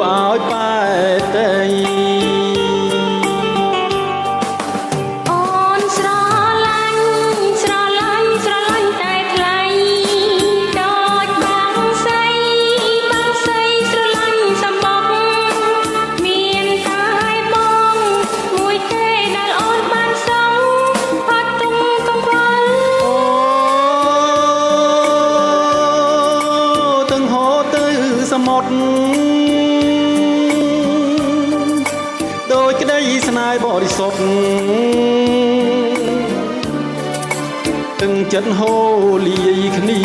ឲ្យប៉ែតីអូនស្រឡាញ់ស្រឡាញ់ស្រឡាញ់តែថ្លៃដូចបងស្រីស្រឡាញ់សំបុកមានតែបងមួយទេដែលអូនបានសងផុតទុំកង្វល់ទាំងហូរទៅសមុទ្រដោយក្តីស្នេហ៍បរិសុទ្ធទាំងចិត្តហូរលាយគ្នា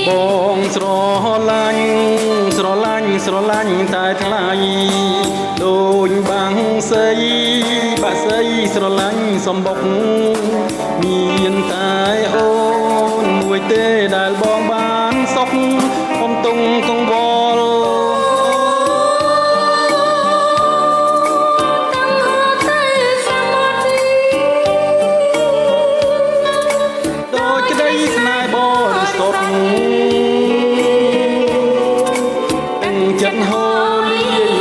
បងស្រឡាញ់ស្រឡាញ់ស្រឡាញ់តែថ្លៃដូចបាំងសីបាក់សីស្រឡាញ់សំបុកមានតែអូនមួយទេដែលបងបានសុខអំទុងកង្វល់ដោយក្តីស្នេហ៍បរិសុទ្ធចិត្តហូរលាយ